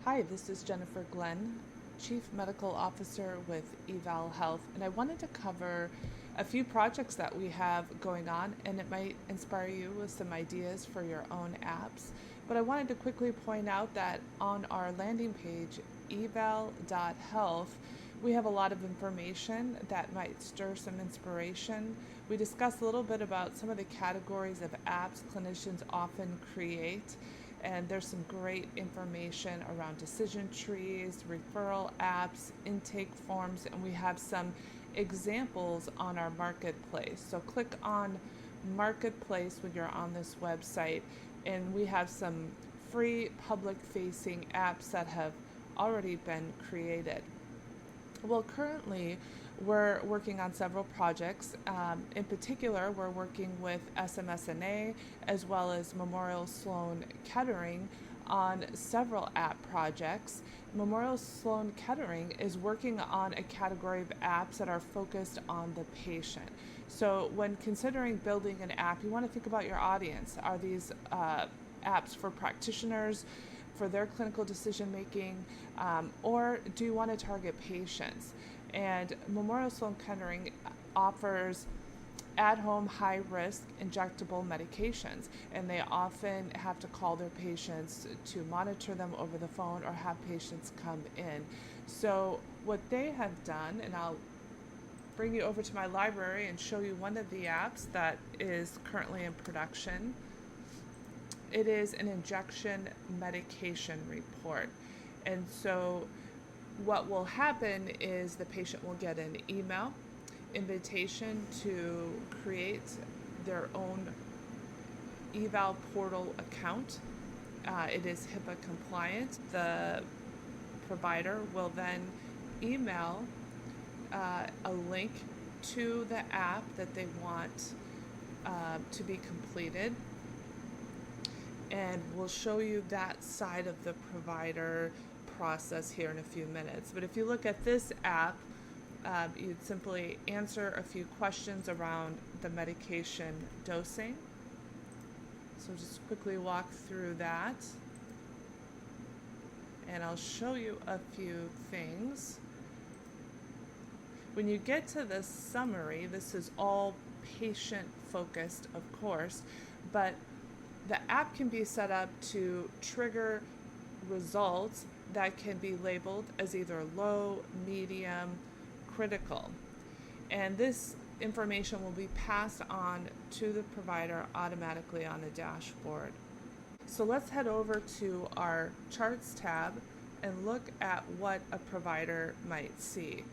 Hi, this is Jennifer Glenn, Chief Medical Officer with Eval Health, and I wanted to cover a few projects that we have going on, and it might inspire you with some ideas for your own apps. But I wanted to quickly point out that on our landing page, eval.health, we have a lot of information that might stir some inspiration. We discuss a little bit about some of the categories of apps clinicians often create, and there's some great information around decision trees, referral apps, intake forms, and we have some examples on our marketplace. So click on marketplace when you're on this website, and we have some free public facing apps that have already been created. Well, currently, we're working on several projects. In particular, we're working with SMSNA as well as Memorial Sloan Kettering on several app projects. Memorial Sloan Kettering is working on a category of apps that are focused on the patient. So, when considering building an app, you want to think about your audience. Are these apps for practitioners, for their clinical decision making, or do you want to target patients? And Memorial Sloan Kettering offers at-home high-risk injectable medications, and they often have to call their patients to monitor them over the phone or have patients come in. So what they have done, and I'll bring you over to my library and show you one of the apps that is currently in production. It is an injection medication report. And so what will happen is the patient will get an email invitation to create their own eval portal account. It is HIPAA compliant. The provider will then email a link to the app that they want to be completed, and we'll show you that side of the provider process here in a few minutes. But if you look at this app, you'd simply answer a few questions around the medication dosing. So just quickly walk through that, and I'll show you a few things. When you get to the summary, this is all patient focused, of course, but the app can be set up to trigger results that can be labeled as either low, medium, critical. And this information will be passed on to the provider automatically on the dashboard. So let's head over to our charts tab and look at what a provider might see.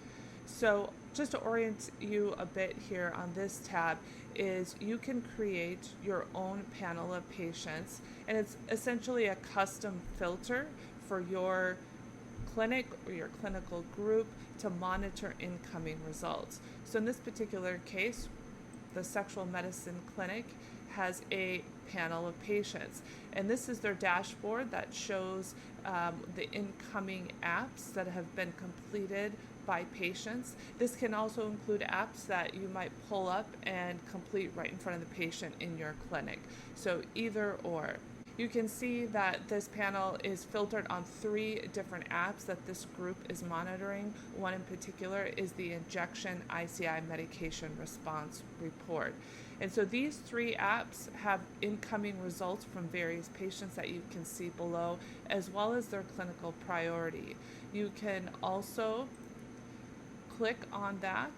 So just to orient you a bit here on this tab is you can create your own panel of patients, and it's essentially a custom filter for your clinic or your clinical group to monitor incoming results. So in this particular case, the sexual medicine clinic has a panel of patients, and this is their dashboard that shows the incoming apps that have been completed by patients. This can also include apps that you might pull up and complete right in front of the patient in your clinic. So either or. You can see that this panel is filtered on 3 different apps that this group is monitoring. One in particular is the Injection ICI Medication Response Report. And so these 3 apps have incoming results from various patients that you can see below, as well as their clinical priority. You can also click on that,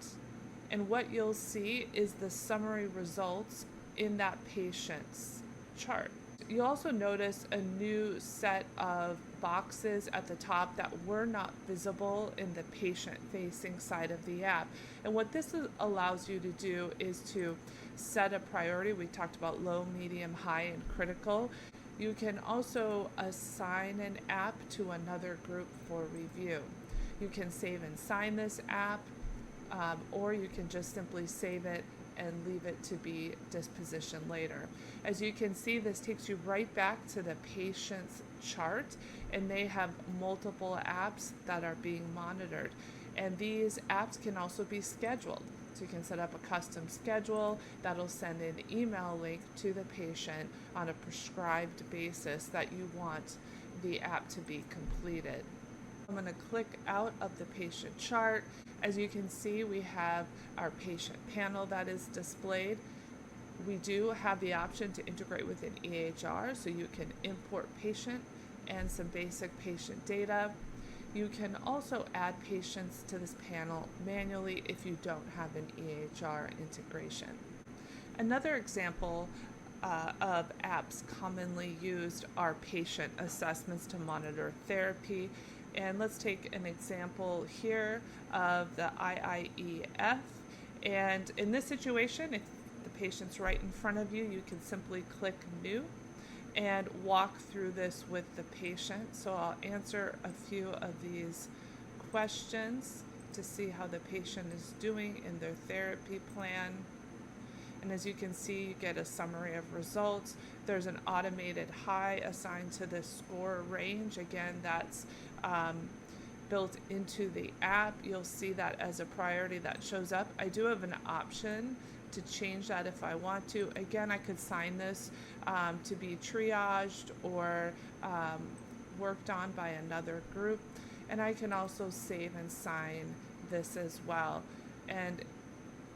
and what you'll see is the summary results in that patient's chart. You'll also notice a new set of boxes at the top that were not visible in the patient-facing side of the app. And what this allows you to do is to set a priority. We talked about low, medium, high, and critical. You can also assign an app to another group for review. You can save and sign this app, or you can just simply save it and leave it to be dispositioned later. As you can see, this takes you right back to the patient's chart, and they have multiple apps that are being monitored. And these apps can also be scheduled. So you can set up a custom schedule that'll send an email link to the patient on a prescribed basis that you want the app to be completed. I'm going to click out of the patient chart. As you can see, we have our patient panel that is displayed. We do have the option to integrate with an EHR, so you can import patient and some basic patient data. You can also add patients to this panel manually if you don't have an EHR integration. Another example of apps commonly used are patient assessments to monitor therapy. And let's take an example here of the IIEF. And in this situation, if the patient's right in front of you, you can simply click New and walk through this with the patient. So I'll answer a few of these questions to see how the patient is doing in their therapy plan. And as you can see, you get a summary of results. There's an automated high assigned to the score range. Again, that's built into the app. You'll see that as a priority that shows up. I do have an option to change that if I want to. Again, I could sign this to be triaged or worked on by another group. And I can also save and sign this as well. And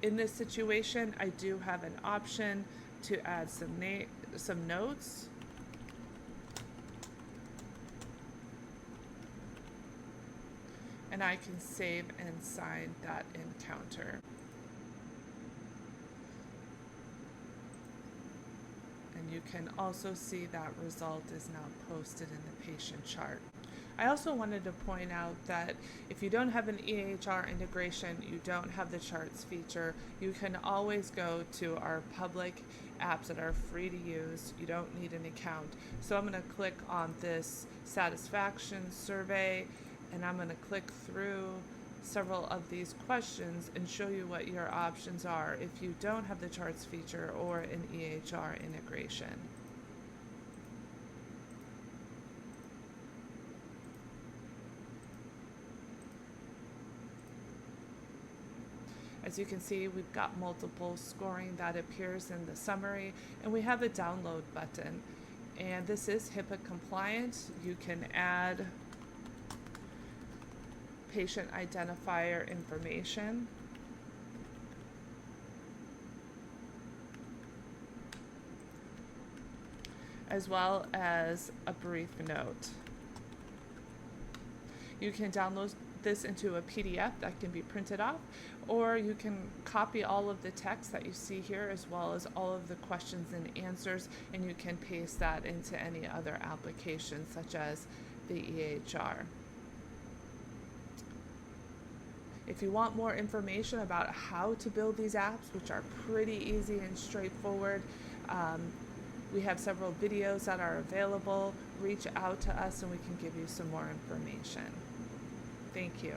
in this situation, I do have an option to add some notes. And I can save and sign that encounter. And you can also see that result is now posted in the patient chart. I also wanted to point out that if you don't have an EHR integration, you don't have the charts feature, you can always go to our public apps that are free to use. You don't need an account. So I'm going to click on this satisfaction survey, and I'm going to click through several of these questions and show you what your options are if you don't have the charts feature or an EHR integration. As you can see, we've got multiple scoring that appears in the summary, and we have a download button. And this is HIPAA compliant. You can add patient identifier information, as well as a brief note. You can download this into a PDF that can be printed off, or you can copy all of the text that you see here as well as all of the questions and answers, and you can paste that into any other application such as the EHR. If you want more information about how to build these apps, which are pretty easy and straightforward, we have several videos that are available. Reach out to us and we can give you some more information. Thank you.